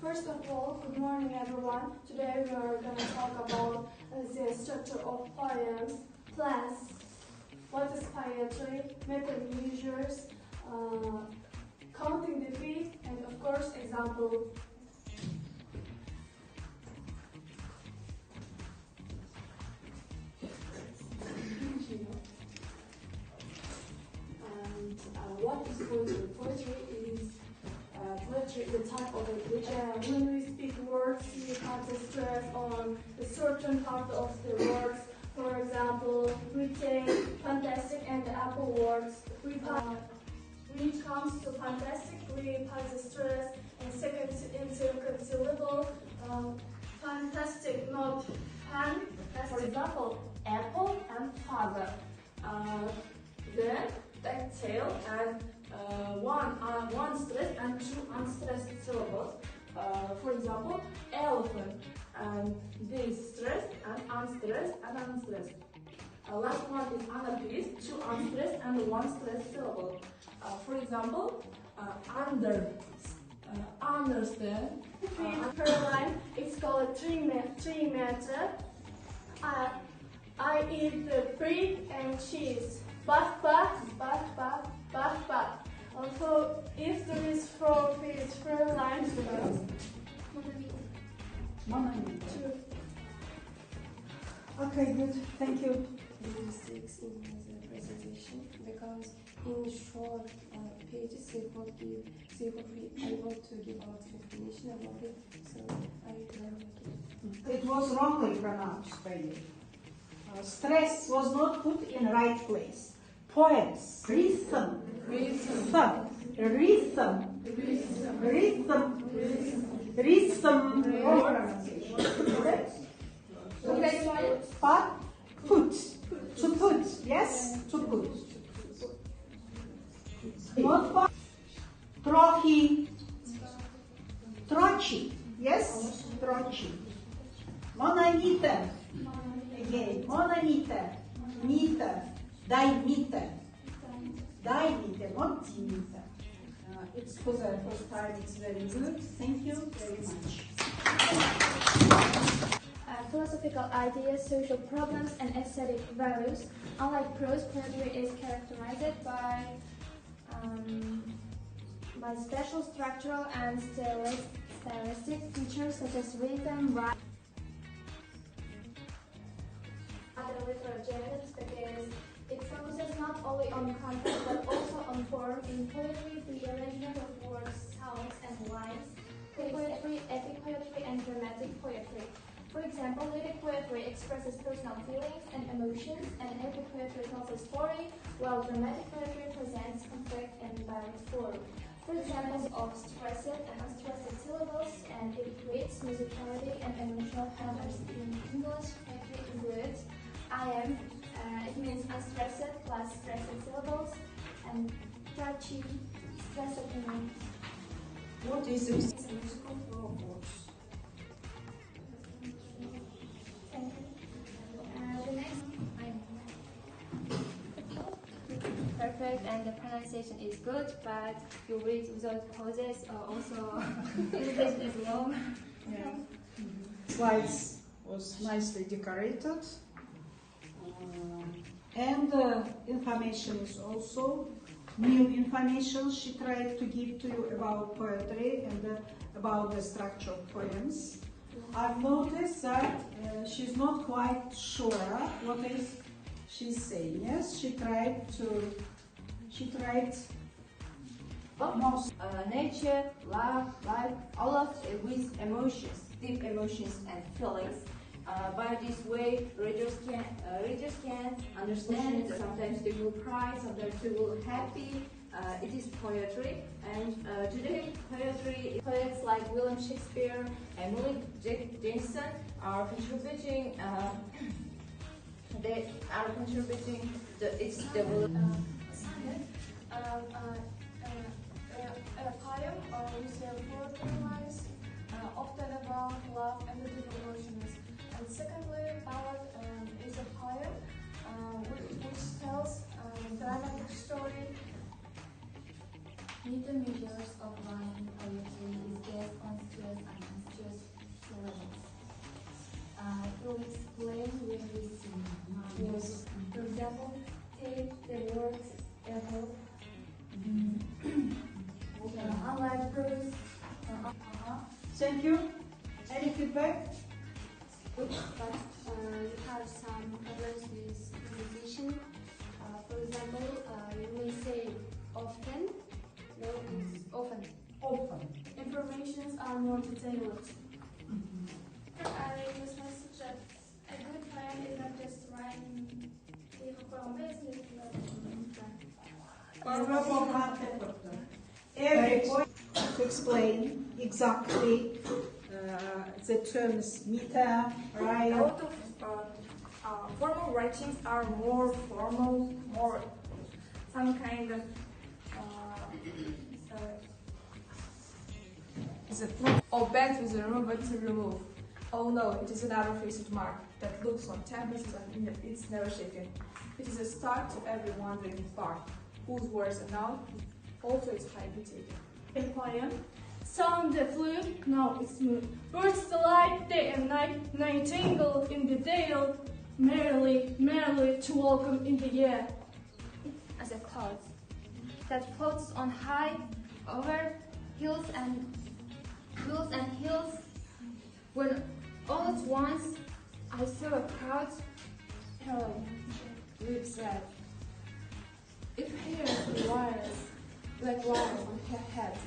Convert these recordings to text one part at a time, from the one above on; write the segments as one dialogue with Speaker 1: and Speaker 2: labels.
Speaker 1: First of all, good morning everyone. Today we are going to talk about the structure of poems, plus what is poetry, method measures, counting the feet, and of course example. And what is poetry? Poetry is the type of literature. When we speak words, we have to stress on a certain part of the words. For example, we take fantastic and the apple words. When it comes to fantastic, we pass the stress and second syllable. Fantastic, not fan.
Speaker 2: For example, apple and father. Then tactile and one stressed and two unstressed syllables. For example, elephant, and this stressed and unstressed and unstressed. Last one is unappeased, two unstressed and one stressed syllable. For example, understand.
Speaker 1: Per line, it's called 3 meter. I eat the bread and cheese. But. Also, if there is four lines,
Speaker 3: Okay, good. Thank you.
Speaker 4: 6 in the presentation, because in short pages they will be able to give out explanation about it, so I will make it.
Speaker 3: It was wrongly pronounced by you. Stress was not put in right place. Poems, rhythm, wrong pronunciation. Okay? But put, to put, yes, to put. Not but, trochę, trochę, yes, trochę. Monolitę, again, monolitę, mitę, daj mitę, not mitę. It's for the first time, it's very good. Thank you very much.
Speaker 5: Philosophical ideas, social problems, and aesthetic values. Unlike prose, poetry is characterized by special structural and stylistic features such as rhythm, rhyme. Other literature because it focuses not only on content but also on form. In poetry, the arrangement of words, sounds, and lines. Poetry, epic poetry, and dramatic poetry. For example, lyric poetry expresses personal feelings and emotions, and epic poetry tells a story, while dramatic poetry presents conflict in direct form. For examples of stressed and unstressed syllables, and it creates musicality and emotional patterns. In English, poetry includes I am, it means unstressed plus stressed syllables, and touchy, stressed meaning.
Speaker 3: What is it? It's a musical flow of words.
Speaker 5: The next, perfect, and the pronunciation is good, but you read without pauses, also it is long.
Speaker 3: Yeah. Slides was nicely decorated, and information is also new information she tried to give to you about poetry and about the structure of poems. I've noticed that she's not quite sure what is she's saying. Yes, she tried most.
Speaker 2: Nature, love, life, all of it with emotions, deep emotions and feelings. By this way, readers can understand. Sometimes they will cry, sometimes they will happy. It is poetry, and today poets like William Shakespeare and Emily Dickinson are contributing. They are contributing its development.
Speaker 1: A poem with poetry lines, often about love and the deep emotions. And secondly, ballad is a poem which tells a dramatic story.
Speaker 5: Method measures of line in poetry is based on stress and
Speaker 3: Thank you. Any feedback?
Speaker 6: But you have some problems with pronunciation. For example, you may say often. No, it's often.
Speaker 3: Often.
Speaker 1: Informations are more detailed.
Speaker 5: I just message that a good plan is not just writing the form business,
Speaker 3: Every point to explain exactly the terms meter,
Speaker 2: A
Speaker 3: right?
Speaker 2: lot of formal writings are more formal, more some kind of bad with the remover to remove. Oh no, it is another faced mark that looks on tablets and it's never shaken. It is a start to every wandering part, whose words are now also its high taken.
Speaker 1: In poem, sound the flute, now it's smooth. Birds delight day and night, nightingale in the dale, merrily, merrily to welcome in the air.
Speaker 6: As a cloud that floats on high over hills and hills, when all at once I saw a crowd, her lips red.
Speaker 2: It hairs wires, like wires on her head.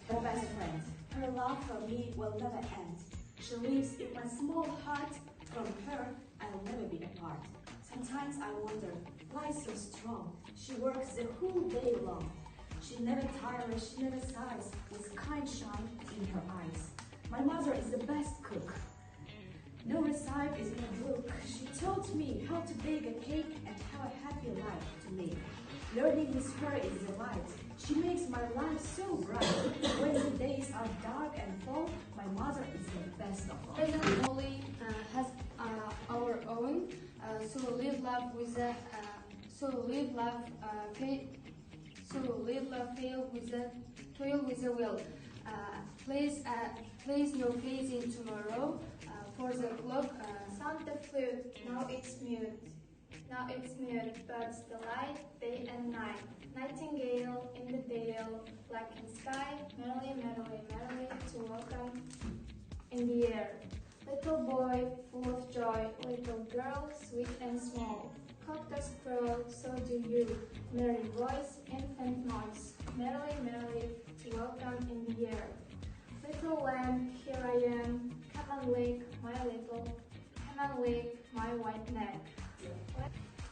Speaker 7: A best friend. Her love for me will never end. She lives in my small heart. From her, I'll never be apart. Sometimes I wonder, why so strong? She works the whole day long. She never tires, she never sighs, with kind shine in her eyes. My mother is the best cook. No recipe is in a book. She taught me how to bake a cake and how a happy life to make. Learning with her is a delight. She makes my life so bright. When the days are dark and fall, my mother is the best of all.
Speaker 6: Present only has our own, so live love with a fail with a will. Place your faith in tomorrow. For the clock.
Speaker 5: sound the flute, now it's mute. Now it's mute, birds delight day and night. Nightingale in the dale, like in sky, merrily, merrily, merrily to welcome in the air. Little boy, full of joy, little girl, sweet and small. Cock does crow, so do you. Merry voice, infant noise, merrily, merrily to welcome in the air. Little lamb, here I am. Come and lick my little, come and lick my white neck.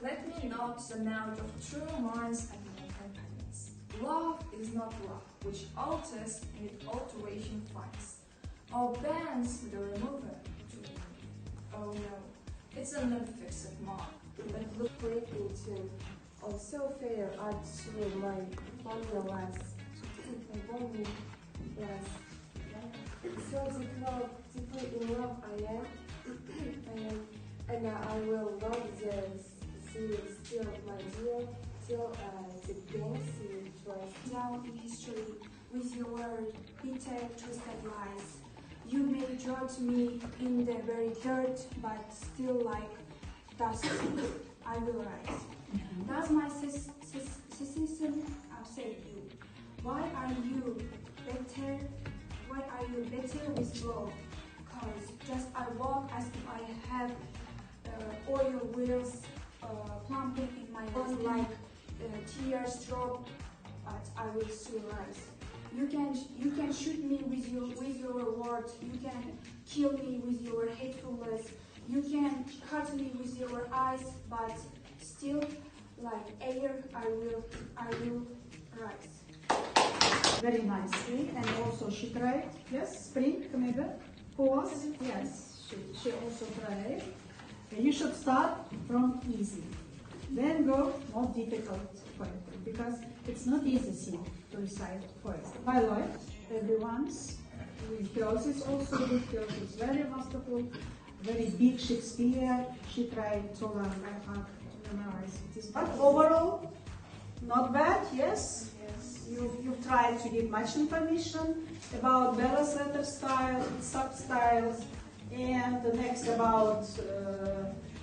Speaker 2: Let me note the note of true minds and companions. Love is not love, which alters and its alteration finds, or bends the remover to. Oh no, it's an unfixed mark.
Speaker 4: But look greatly too. Oh, so fair art through my wonder less. I want me less. So deeply in love I am, and I will love the sea still, my dear, till the dance you trust.
Speaker 7: Down in history, with your word, bitter, twisted lies. You may judge me in the very dirt, but still like dust, I will rise. Does my cessation upset you? Why are you better? Why are you better with love? Cause just I walk as if I have oil wheels plumping in my nose like tears drop, but I will still rise. You can shoot me with your words. You can kill me with your hatefulness. You can cut me with your eyes, but still, like air, I will rise.
Speaker 3: Very nicely, and also she tried. Yes, spring, maybe. Pause. Yes, she also tried. You should start from easy, then go more difficult poetry, because it's not easy thing to recite poetry. I like everyone's. Hers is also good. Hers is very masterful, very big Shakespeare. She tried to learn by heart to memorize it. But overall, not bad. Yes. You've tried to give much information about Bella's letter style, sub-styles, and the next about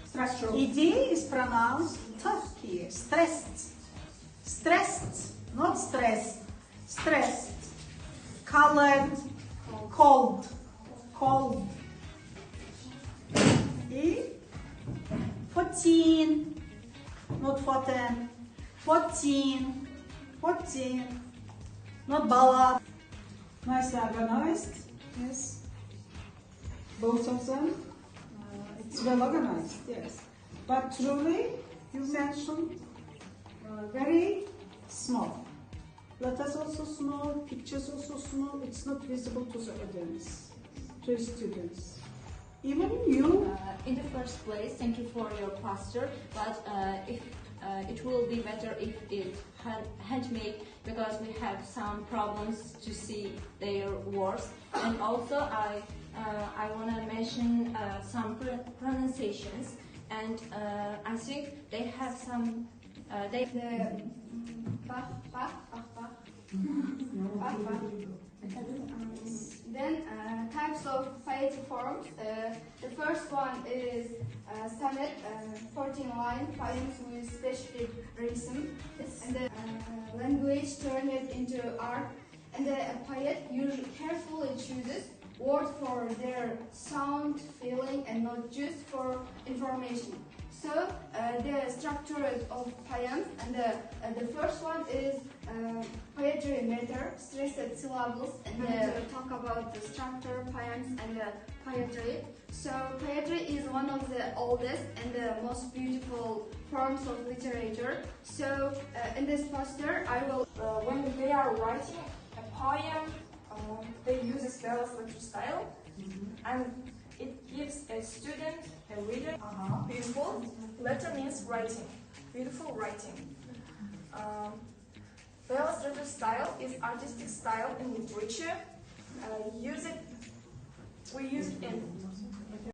Speaker 3: structure. ED is pronounced tough here, stressed. Stressed, not stressed. Stressed. Colored, Cold. Cold. E? 14. Not 14. 14. 14. Not ballad. Nicely organized. Yes. Both of them. It's well organized, yes. But truly, you mentioned very small. Letters also small, pictures also small. It's not visible to the audience, to the students. Even you.
Speaker 8: In the first place, thank you for your poster, but if it will be better if it handmade, because we have some problems to see their words. And also I want to mention some pronunciations, and I think they have some
Speaker 9: Then types of poetic forms. The first one is sonnet, 14-line poems with specific rhythm, and the language turned it into art. And the poet usually carefully chooses words for their sound, feeling, and not just for information. So the structure of poems, and the first one is poetry meter, stressed syllables, and talk about the structure, poems, and poetry. So poetry is one of the oldest and the most beautiful forms of literature. So in this poster, I will.
Speaker 2: When they are writing a poem, they use a spell letter style, and it gives a student, a reader, beautiful. Letter means writing, beautiful writing. Spell letter style is artistic style in literature. We use it in